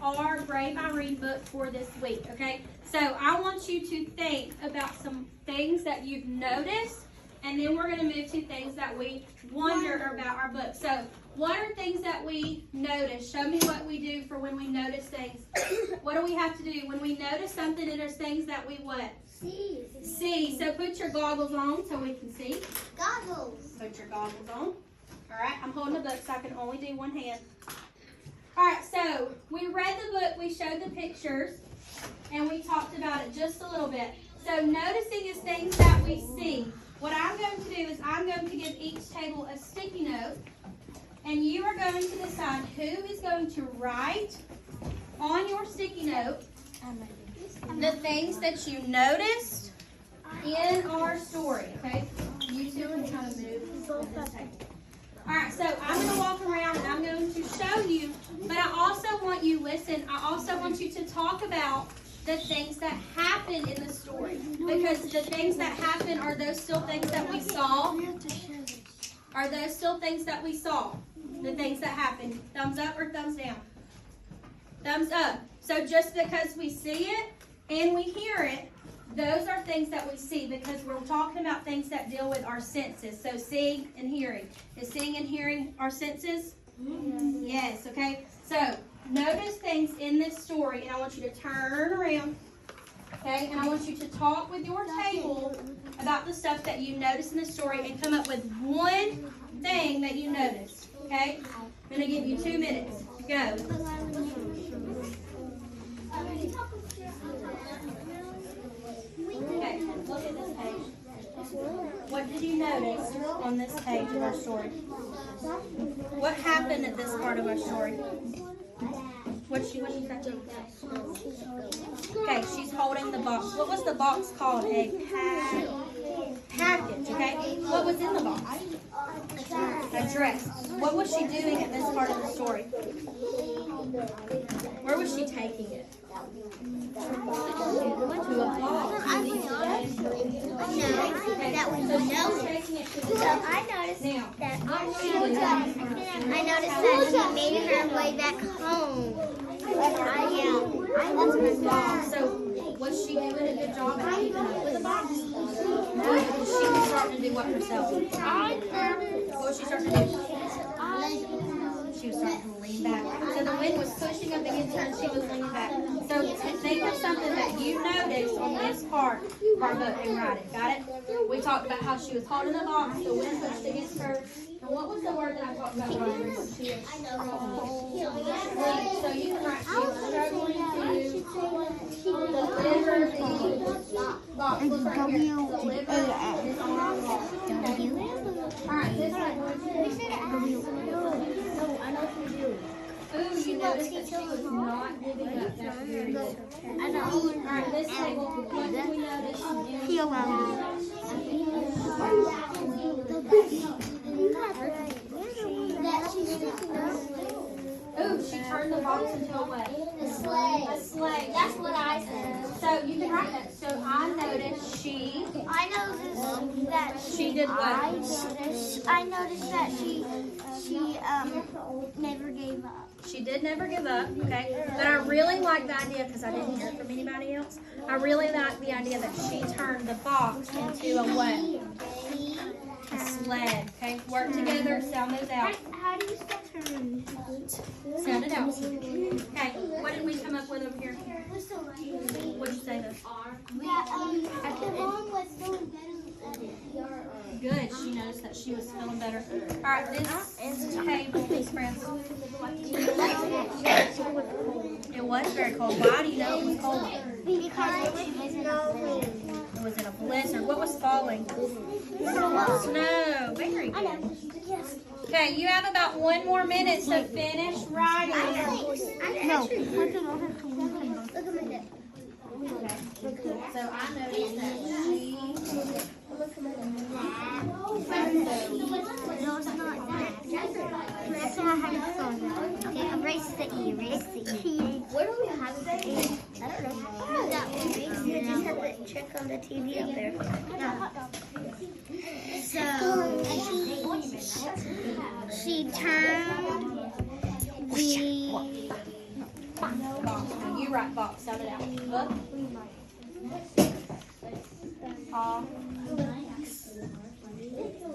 read our Brave Irene book for this week, okay? So I want you to think about some things that you've noticed, and then we're going to move to things that we wonder about our book. So what are things that we notice? Show me what we do for when we notice things. What do we have to do? When we notice something and there's things that we what? See. So put your goggles on so we can see. Goggles. Put your goggles on. All right, I'm holding the book so I can only do one hand. All right, so we read the book, we showed the pictures, and we talked about it just a little bit. So noticing is things that we see. What I'm going to do is I'm going to give each table a sticky note, and you are going to decide who is going to write on your sticky note the things that you noticed in our story, okay? You two are trying to move this table. All right, so I'm going to walk around and I'm going to show you, but I also want you, listen, I also want you to talk about the things that happen in the story, because the things that happen, are those still things that we saw? Are those still things that we saw? The things that happen. Thumbs up or thumbs down? Thumbs up. So just because we see it and we hear it, those are things that we see, because we're talking about things that deal with our senses. So seeing and hearing. Is seeing and hearing our senses? Yes, okay. So notice things in this story, and I want you to turn around, okay? And I want you to talk with your table about the stuff that you noticed in the story and come up with one thing that you noticed, okay? I'm going to give you 2 minutes. Go. Okay, look at this page. What did you notice on this page of our story? What happened at this part of our story? What's she touching? Okay, she's holding the box. What was the box called? A package, okay? What was in the box? A dress. What was she doing at this part of the story? Where was she taking it? To a box. I noticed that she made her way back home. So, was she doing a good job at keeping up with the box? No, she was starting to do what herself? What was she starting to do? She was starting to lean back. So the wind was pushing up against her and she was leaning back. So think of something that you noticed on this part of our book and write it. Got it? We talked about how she was holding the box, the wind pushed against her. And what was the word that I talked about? She was so you can write she was struggling to deliver the box. Look right here. Deliver is on our box. Alright, this one. Ooh, you noticed that she was not giving up. That's very good. Alright, this table, what did we notice? Ooh, she turned the box into a what? A sleigh. A sleigh. That's what I said. So you can write that. So I noticed she. I noticed that She did what? I noticed that she never gave up. She did never give up, okay? But I really like the idea, because I didn't hear it from anybody else, I really like the idea that she turned the box into a what? A sled, okay? Work together, sound those out. How do you spell turn? Sound it out. Okay, what did we come up with over here? What did you say though? That the mom was doing better. Good, she noticed that she was feeling better. Alright, this is table, please, friends. It was very cold. Why do you know it was cold? Because it was snowing. It was in a blizzard. What was falling? Snow. Very good. Okay, you have about 1 more minute, so finish writing. No. So I noticed that she... No, it's not that. That's not how it's called. Okay, erase the E. Erase the E. Where do we have the E? I don't know. That one. You just have to check on the TV up there. So, she turned the box. No, you write box. Sound it out. Book. Aw.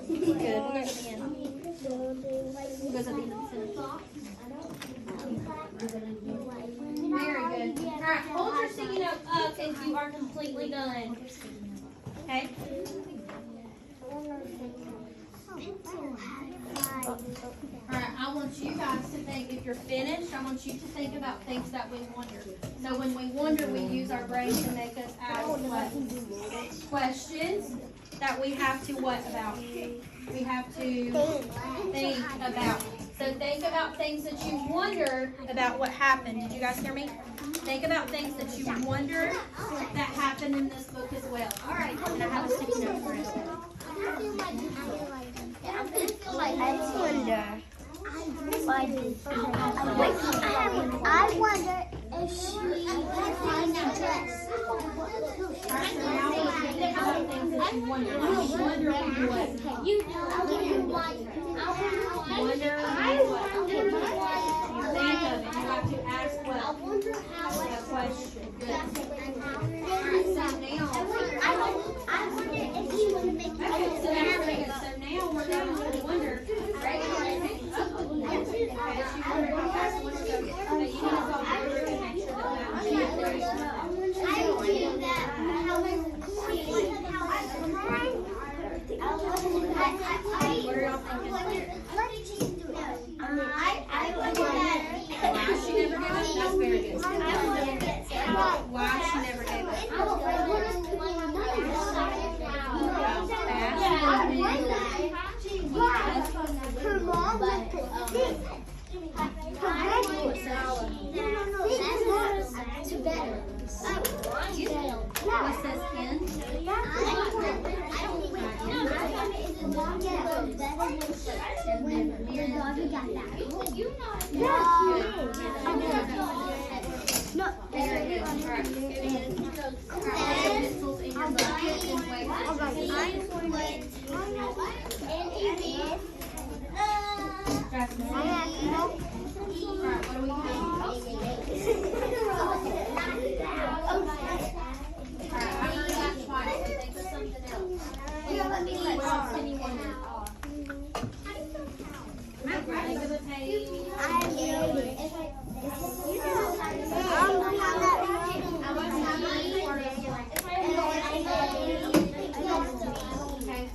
Good. What goes at the end? What goes at the end of the sentence? Very good. All right. Hold your sticky note up if you are completely done. Okay. Alright, I want you guys to think, if you're finished, I want you to think about things that we wonder. So when we wonder, we use our brain to make us ask what? Questions that we have to what about? We have to think about. So think about things that you wonder about what happened. Did you guys hear me? Think about things that you wonder that happened in this book as well. Alright, and I have a sticky note for it. I wonder if she can find a dress.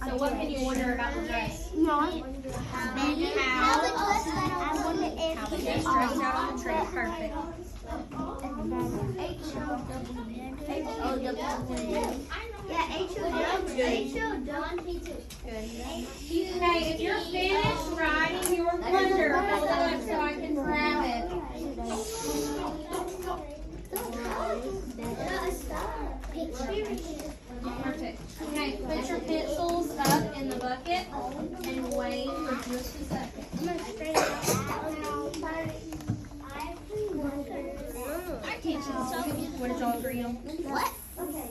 So what can you wonder about the dress? How the dress stretched out on the tree. Perfect. Okay, if you're finished writing your wonder, hold it up so I can grab it. Perfect. Okay, put your pencils up in the bucket and wait for just a second. What did y'all agree on? What? Okay,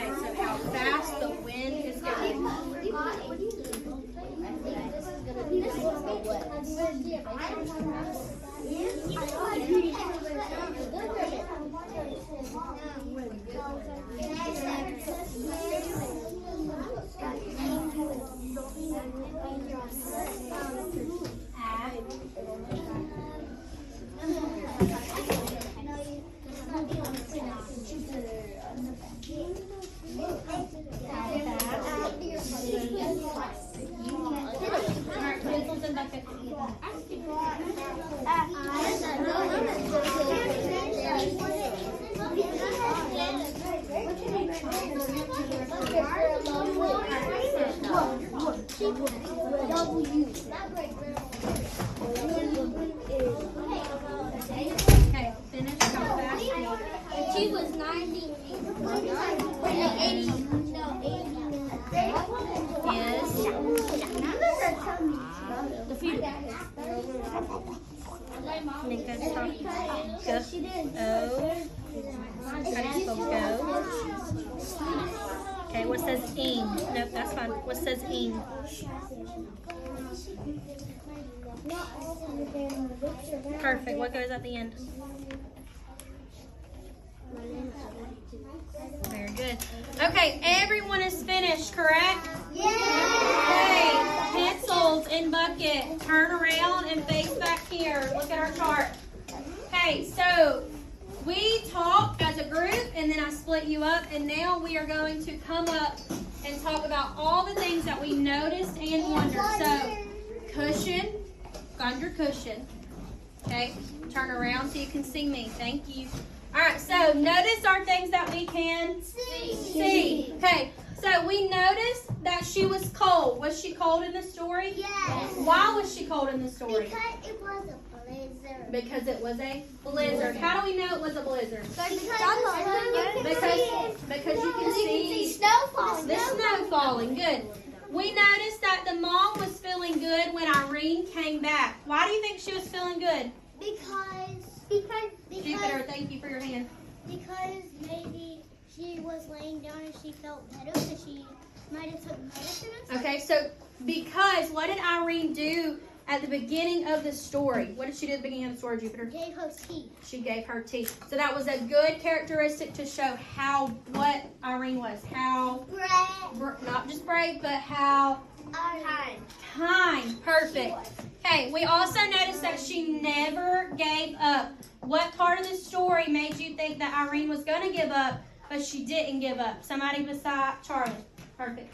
so how fast the wind is going. Alright, pencils and bucket. Okay, finish how fast. She was 90. 80. No, 80. Yes. The feet. I think that's go. O. How do you spell go? Okay, what says ing? Nope, that's fine. What says ing? Perfect. What goes at the end? Very good. Okay, everyone is finished, correct? Okay, pencils in bucket. Turn around and face back here. Look at our chart. Okay, so we talked as a group and then I split you up, and now we are going to come up and talk about all the things that we noticed and wondered. So, cushion, find your cushion. Okay, turn around so you can see me. Thank you. All right, so notice our things that we can see. Okay, so we noticed that she was cold. Was she cold in the story? Yes. Why was she cold in the story? Because it was a blizzard. Because it was a blizzard. How do we know it was a blizzard? Because you can see snow falling. the snow falling. Good. We noticed that the mom was feeling good when Irene came back. Why do you think she was feeling good? Because Jupiter, thank you for your hand. Because maybe she was laying down and she felt better, so she might have took medicine or something. Okay, so because what did Irene do at the beginning of the story? What did she do at the beginning of the story, Jupiter? Gave her tea. She gave her tea. So that was a good characteristic to show what Irene was. How, not just brave, but how kind. Perfect. Okay, we also noticed that she never gave up. What part of the story made you think that Irene was going to give up, but she didn't give up? Somebody beside Charlie. Perfect.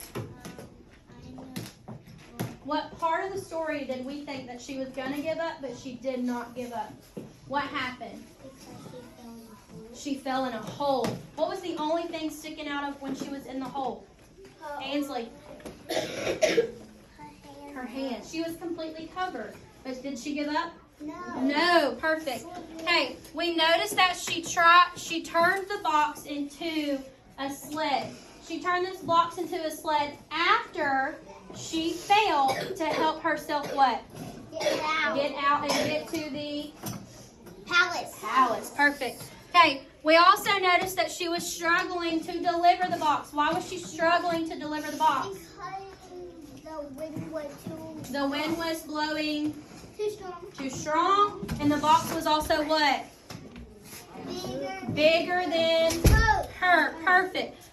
What part of the story did we think that she was going to give up, but she did not give up? What happened? She fell in a hole. What was the only thing sticking out of when she was in the hole? Ainsley. Her hand. She was completely covered. But did she give up? No. Perfect. Okay, we noticed that she turned the box into a sled. She turned this box into a sled after she fell to help herself what? Get out and get to the palace. Perfect. Okay, we also noticed that she was struggling to deliver the box. Why was she struggling to deliver the box? Because the wind was blowing too strong. Too strong, and the box was also what? Bigger than her. Perfect.